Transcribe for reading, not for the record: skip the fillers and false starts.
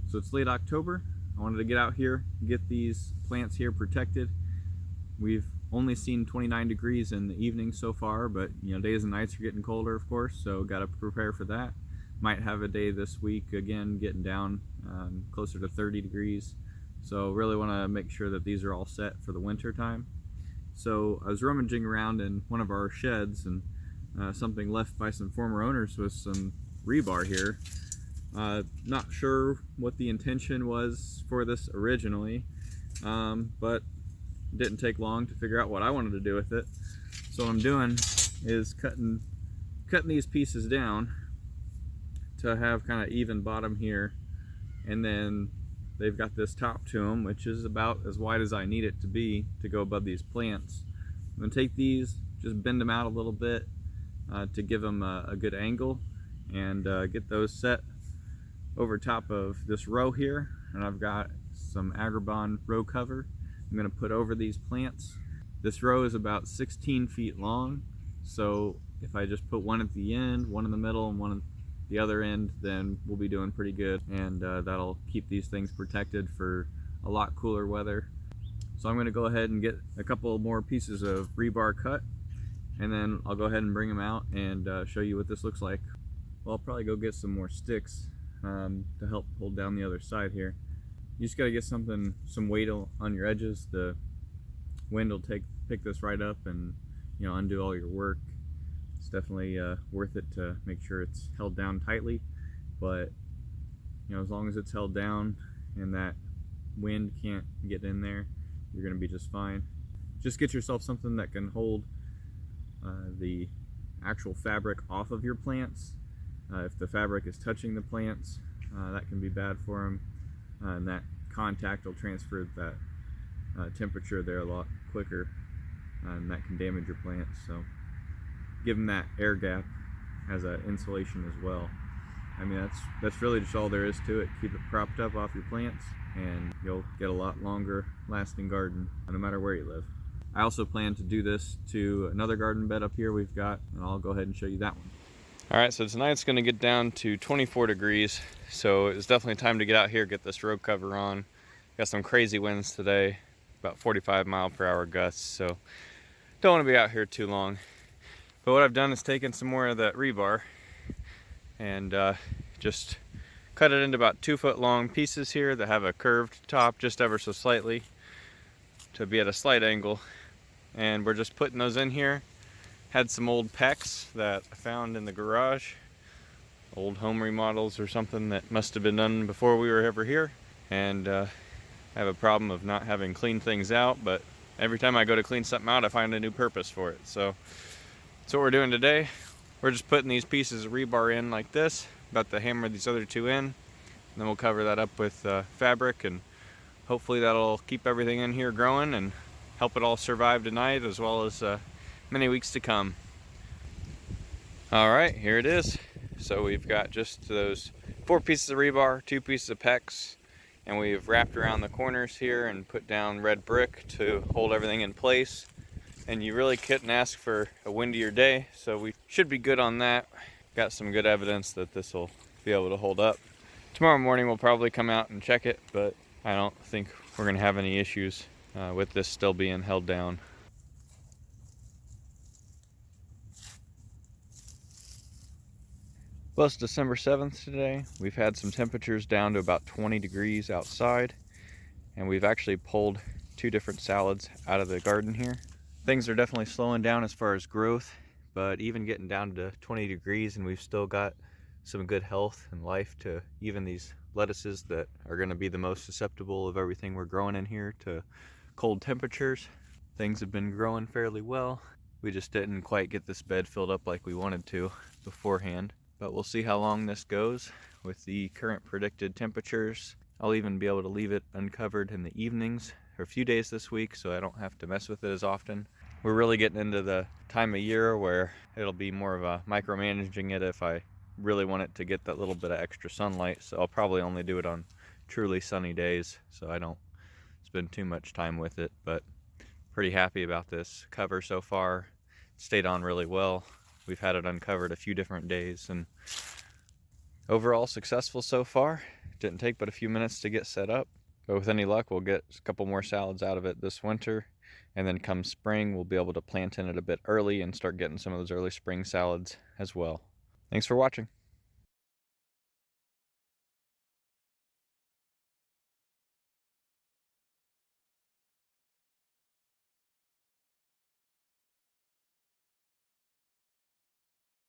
So it's late October. I wanted to get out here, get these plants here protected. We've only seen 29 degrees in the evening so far, but days and nights are getting colder, of course, so got to prepare for that. Might have a day this week again getting down closer to 30 degrees. So really want to make sure that these are all set for the winter time. So I was rummaging around in one of our sheds, and something left by some former owners was some rebar here. Not sure what the intention was for this originally, but it didn't take long to figure out what I wanted to do with it. So what I'm doing is cutting these pieces down to have kind of even bottom here, and then they've got this top to them, which is about as wide as I need it to be to go above these plants. I'm going to take these, just bend them out a little bit to give them a good angle, and get those set over top of this row here. And I've got some Agribon row cover I'm going to put over these plants. This row is about 16 feet long, so if I just put one at the end, one in the middle, and one at the other end, then we'll be doing pretty good, and that'll keep these things protected for a lot cooler weather. So I'm going to go ahead and get a couple more pieces of rebar cut, and then I'll go ahead and bring them out and show you what this looks like. Well, I'll probably go get some more sticks to help hold down the other side here. You just got to get some weight on your edges. The wind will pick this right up and undo all your work. It's definitely worth it to make sure it's held down tightly, but as long as it's held down and that wind can't get in there, you're going to be just fine. Just get yourself something that can hold the actual fabric off of your plants. If the fabric is touching the plants, that can be bad for them, and that contact will transfer that temperature there a lot quicker, and that can damage your plants. So give them that air gap as an insulation as well. I mean, that's really just all there is to it. Keep it propped up off your plants, and you'll get a lot longer lasting garden no matter where you live. I also plan to do this to another garden bed up here we've got, and I'll go ahead and show you that one. All right, so tonight it's going to get down to 24 degrees, so it's definitely time to get out here, get this row cover on. Got some crazy winds today, about 45-mile-per-hour gusts, so don't want to be out here too long. But what I've done is taken some more of that rebar and just cut it into about 2-foot long pieces here that have a curved top just ever so slightly to be at a slight angle. And we're just putting those in here. Had some old PEX that I found in the garage, old home remodels or something that must have been done before we were ever here. And I have a problem of not having cleaned things out, but every time I go to clean something out, I find a new purpose for it. So that's what we're doing today. We're just putting these pieces of rebar in like this, about to hammer these other two in, and then we'll cover that up with fabric, and hopefully that'll keep everything in here growing and help it all survive tonight as well as many weeks to come. All right, here it is. So we've got just those 4 pieces of rebar, 2 pieces of PEX, and we've wrapped around the corners here and put down red brick to hold everything in place. And you really couldn't ask for a windier day, so we should be good on that. Got some good evidence that this will be able to hold up. Tomorrow morning we'll probably come out and check it, but I don't think we're gonna have any issues with this still being held down. Well, it's December 7th today. We've had some temperatures down to about 20 degrees outside, and we've actually pulled 2 different salads out of the garden here. Things are definitely slowing down as far as growth, but even getting down to 20 degrees and we've still got some good health and life to even these lettuces that are going to be the most susceptible of everything we're growing in here to cold temperatures. Things have been growing fairly well. We just didn't quite get this bed filled up like we wanted to beforehand, but we'll see how long this goes with the current predicted temperatures. I'll even be able to leave it uncovered in the evenings for a few days this week so I don't have to mess with it as often. We're really getting into the time of year where it'll be more of a micromanaging it if I really want it to get that little bit of extra sunlight, so I'll probably only do it on truly sunny days so I don't spend too much time with it. But pretty happy about this cover so far. It stayed on really well. We've had it uncovered a few different days and overall successful so far. Didn't take but a few minutes to get set up, but with any luck we'll get a couple more salads out of it this winter, and then come spring we'll be able to plant in it a bit early and start getting some of those early spring salads as well. Thanks for watching.